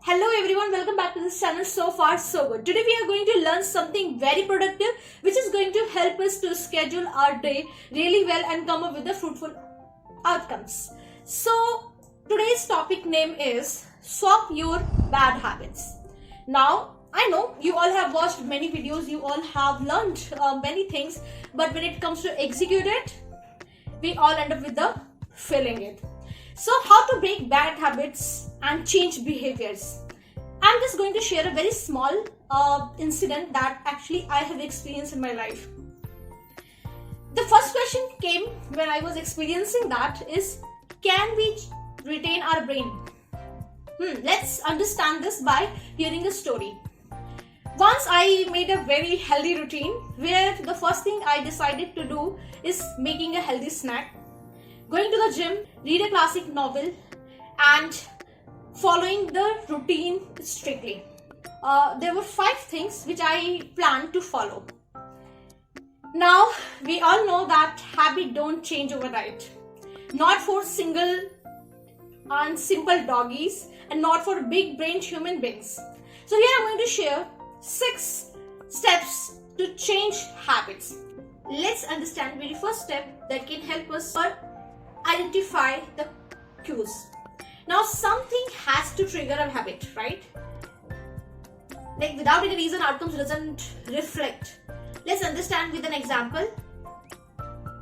Hello everyone, welcome back to this channel. So far so good. Today we are going to learn something very productive which is going to help us to schedule our day really well and come up with the fruitful outcomes. So today's topic name is swap your bad habits. Now I know you all have watched many videos, you all have learned many things, but when it comes to execute it, we all end up with the failing it. So how to break bad habits and change behaviors. I'm just going to share a very small incident that actually I have experienced in my life. The first question came when I was experiencing that is, can we retain our brain? Let's understand this by hearing a story. Once I made a very healthy routine where the first thing I decided to do is making a healthy snack, going to the gym, read a classic novel, and following the routine strictly. There were 5 things which I planned to follow. Now, we all know that habits don't change overnight. Not for single and simple doggies and not for big-brained human beings. So here I'm going to share 6 steps to change habits. Let's understand the very first step that can help us identify the cues. Now something has to trigger a habit, right? Like without any reason, outcomes doesn't reflect. Let's understand with an example.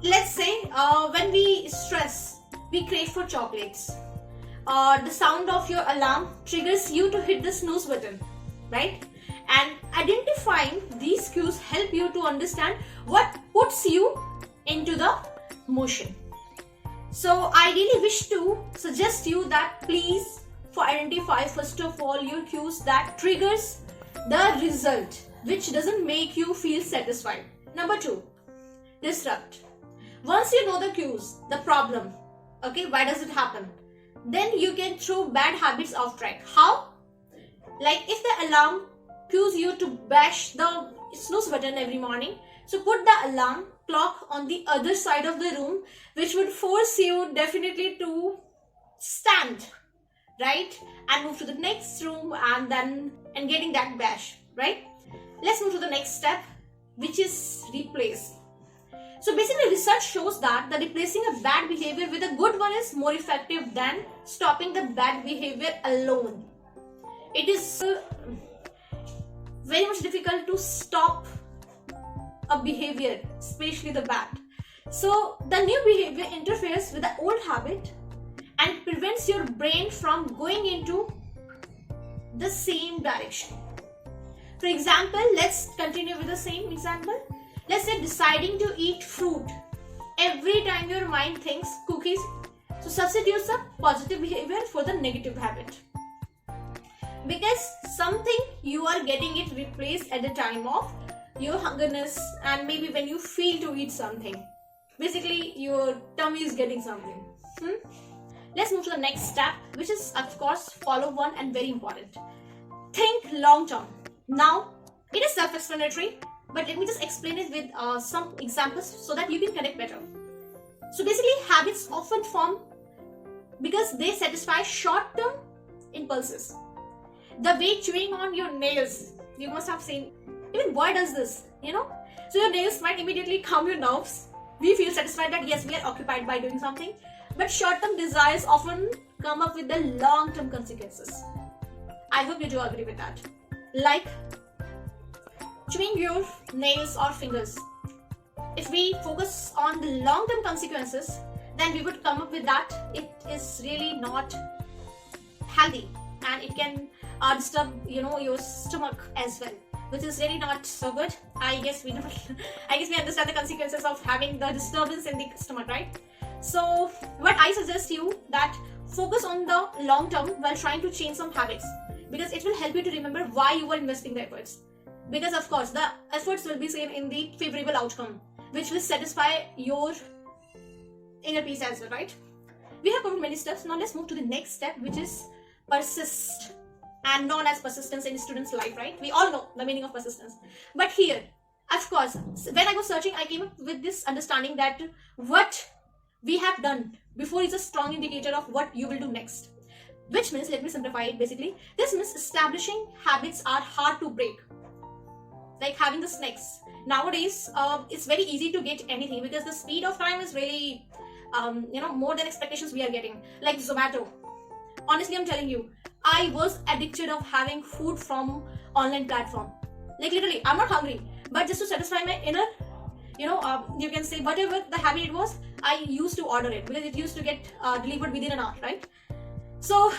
Let's say when we stress, we crave for chocolates. The sound of your alarm triggers you to hit the snooze button, right? And identifying these cues help you to understand what puts you into the motion. So I really wish to suggest you that please identify first of all your cues that triggers the result which doesn't make you feel satisfied. Number 2, disrupt. Once you know the cues, the problem, okay, why does it happen? Then you can throw bad habits off track. How? Like if the alarm cues you to bash the snooze button every morning, so put the alarm clock on the other side of the room, which would force you definitely to stand, right, and move to the next room and getting that bash, right? Let's move to the next step, which is replace. So basically research shows that the replacing a bad behavior with a good one is more effective than stopping the bad behavior alone. It is very much difficult to stop a behavior, especially the bad. So the new behavior interferes with the old habit and prevents your brain from going into the same direction. For example, let's continue with the same example. Let's say deciding to eat fruit every time your mind thinks cookies. So substitute the positive behavior for the negative habit. Because something you are getting it replaced at the time of your hungerness and maybe when you feel to eat something. Basically your tummy is getting something. Let's move to the next step, which is of course follow one and very important. Think long term. Now it is self-explanatory, but let me just explain it with some examples so that you can connect better. So basically habits often form because they satisfy short-term impulses. The way chewing on your nails, you must have seen, even boy does this, you know. So your nails might immediately calm your nerves. We feel satisfied that yes, we are occupied by doing something. But short-term desires often come up with the long-term consequences. I hope you do agree with that. Like chewing your nails or fingers. If we focus on the long-term consequences, then we would come up with that it is really not healthy and it can disturb, your stomach as well, which is really not so good. I guess we understand the consequences of having the disturbance in the stomach, right? So what I suggest you that focus on the long term while trying to change some habits, because it will help you to remember why you were investing the efforts. Because of course the efforts will be seen in the favorable outcome, which will satisfy your inner peace as well, right? We have covered many steps. Now let's move to the next step, which is persist, and known as persistence in students' life, right? We all know the meaning of persistence. But here, of course, when I was searching, I came up with this understanding that what we have done before is a strong indicator of what you will do next. which means, let me simplify it basically. This means establishing habits are hard to break. Like having the snacks. Nowadays, it's very easy to get anything because the speed of time is really, more than expectations we are getting. Like Zomato. Honestly, I'm telling you, I was addicted of having food from online platform. Like literally, I'm not hungry, but just to satisfy my inner, you can say whatever the habit it was, I used to order it because it used to get delivered within an hour, right? So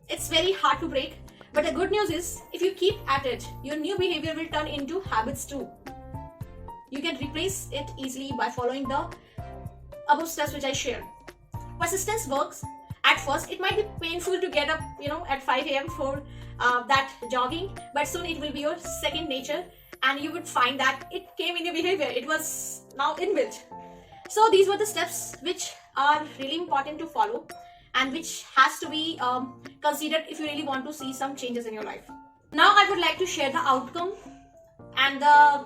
it's very hard to break. But the good news is, if you keep at it, your new behavior will turn into habits too. You can replace it easily by following the above steps which I shared. Persistence works. At first, it might be painful to get up, at 5 a.m. for that jogging, but soon it will be your second nature, and you would find that it came in your behavior. It was now inbuilt. So these were the steps which are really important to follow, and which has to be considered if you really want to see some changes in your life. Now I would like to share the outcome and the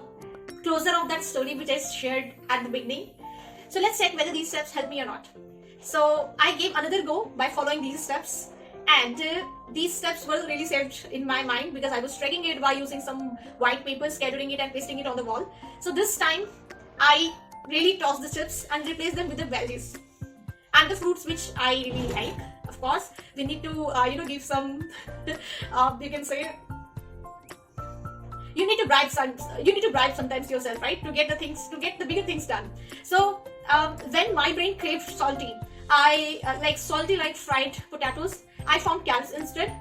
closure of that story which I shared at the beginning. So let's check whether these steps help me or not. So I gave another go by following these steps, and these steps were really saved in my mind because I was tracking it by using some white paper, scheduling it and pasting it on the wall. So this time I really tossed the chips and replaced them with the veggies and the fruits which I really like. Of course, we need to give some you can say, you need to bribe sometimes yourself, right, to get the bigger things done. So when my brain craved salty, I like salty like fried potatoes, I found carrots instead.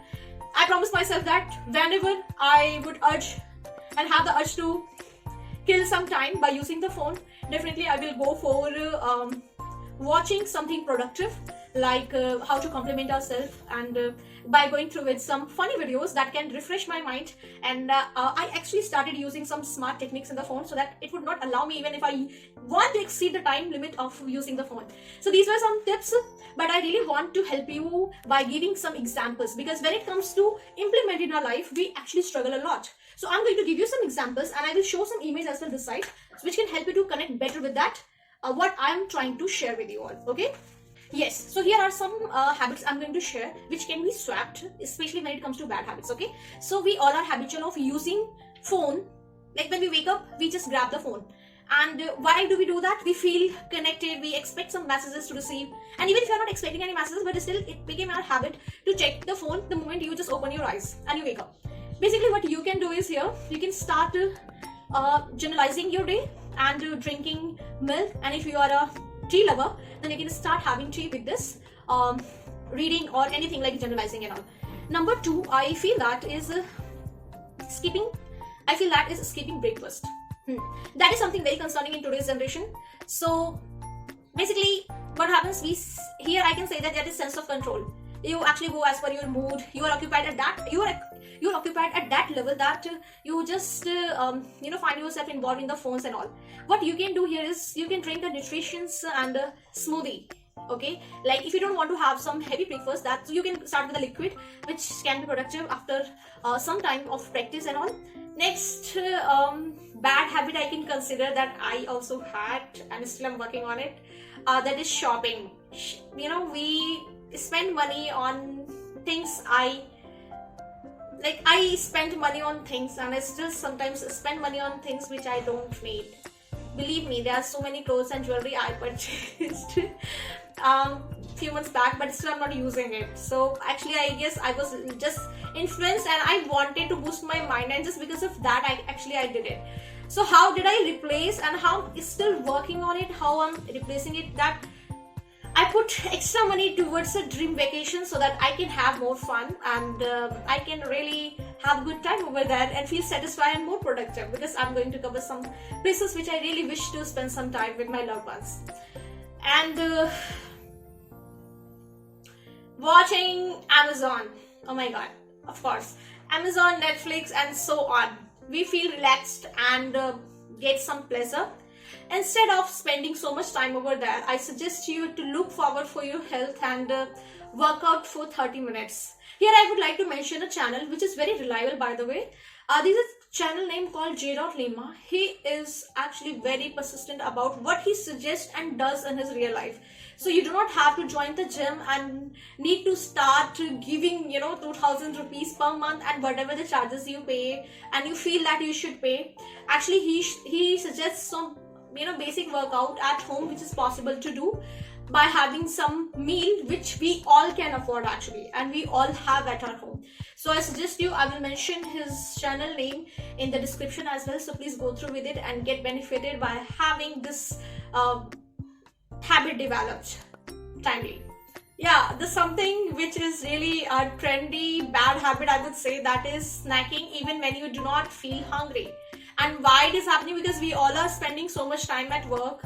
I promised myself that whenever I would urge and have the urge to kill some time by using the phone, definitely I will go for watching something productive, like how to compliment ourselves, and by going through with some funny videos that can refresh my mind. And I actually started using some smart techniques in the phone so that it would not allow me even if I want to exceed the time limit of using the phone. So these were some tips, but I really want to help you by giving some examples, because when it comes to implement in our life, we actually struggle a lot. So I'm going to give you some examples, and I will show some images as well this side, which can help you to connect better with that what I'm trying to share with you all. Okay, yes, so here are some habits I'm going to share which can be swapped, especially when it comes to bad habits. Okay, so we all are habitual of using phone. Like when we wake up, we just grab the phone, and why do we do that? We feel connected, we expect some messages to receive, and even if you're not expecting any messages, but still it became our habit to check the phone the moment you just open your eyes and you wake up. Basically what you can do is, here you can start generalizing your day and drinking milk, and if you are a tea lover, then you can start having tea with this, reading or anything like generalizing and all. Number 2, I feel that is skipping breakfast. That is something very concerning in today's generation. So basically what happens, here I can say that is sense of control. You actually go as per your mood. You are occupied at that, you're occupied at that level that you just find yourself involved in the phones and all. What you can do here is, you can drink a nutritious and a smoothie. Okay, like if you don't want to have some heavy breakfast, that you can start with a liquid, which can be productive after some time of practice and all. Next bad habit I can consider that I also had, and still I'm working on it, that is shopping. We spend money on things. I spend money on things, and I still sometimes spend money on things which I don't need. Believe me, there are so many clothes and jewelry I purchased few months back, but still I'm not using it. So actually I guess I was just influenced, and I wanted to boost my mind, and just because of that I did it. So how did I replace, and how is still working on it, how I'm replacing it, that I put extra money towards a dream vacation so that I can have more fun, and I can really have a good time over there and feel satisfied and more productive, because I'm going to cover some places which I really wish to spend some time with my loved ones. And watching Amazon, oh my god, of course, Amazon, Netflix and so on. We feel relaxed and get some pleasure. Instead of spending so much time over there, I suggest you to look forward for your health and work out for 30 minutes. Here I would like to mention a channel which is very reliable, by the way. This is a channel name called J. Lima. He is actually very persistent about what he suggests and does in his real life. So you do not have to join the gym and need to start giving 2000 rupees per month and whatever the charges you pay and you feel that you should pay. Actually, he suggests some basic workout at home which is possible to do by having some meal which we all can afford actually, and we all have at our home. So I suggest you, I will mention his channel name in the description as well, so please go through with it and get benefited by having this habit developed timely. Yeah, there's something which is really a trendy bad habit, I would say, that is snacking even when you do not feel hungry. And why it is happening? Because we all are spending so much time at work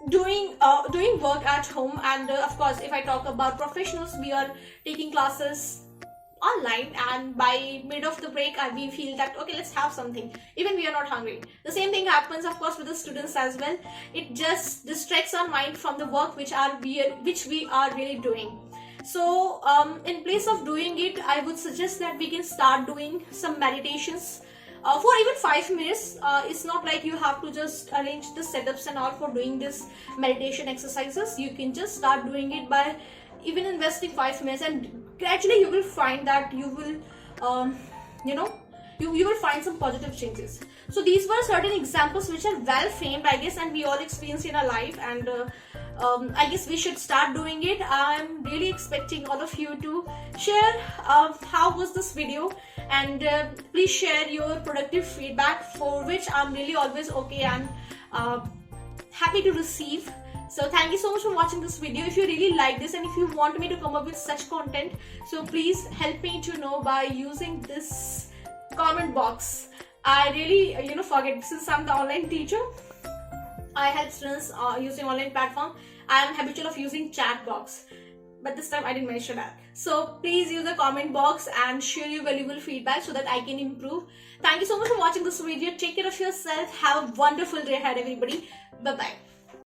doing work at home, and of course, if I talk about professionals, we are taking classes online, and by mid of the break we feel that okay, let's have something, even we are not hungry. The same thing happens of course with the students as well. It just distracts our mind from the work which we are really doing. So in place of doing it, I would suggest that we can start doing some meditations for even 5 minutes. It's not like you have to just arrange the setups and all for doing this meditation exercises. You can just start doing it by even investing 5 minutes, and gradually you will find that you will you will find some positive changes. So these were certain examples which are well famed, I guess, and we all experience in our life, and I guess we should start doing it. I'm really expecting all of you to share how was this video, and please share your productive feedback, for which I'm really always okay and happy to receive. So thank you so much for watching this video. If you really like this and if you want me to come up with such content, so please help me to know by using this comment box. I really forget, since I'm the online teacher, I help students using online platform. I am habitual of using chat box, but this time I didn't mention that. So please use the comment box and share your valuable feedback so that I can improve. Thank you so much for watching this video. Take care of yourself. Have a wonderful day ahead, everybody. Bye bye.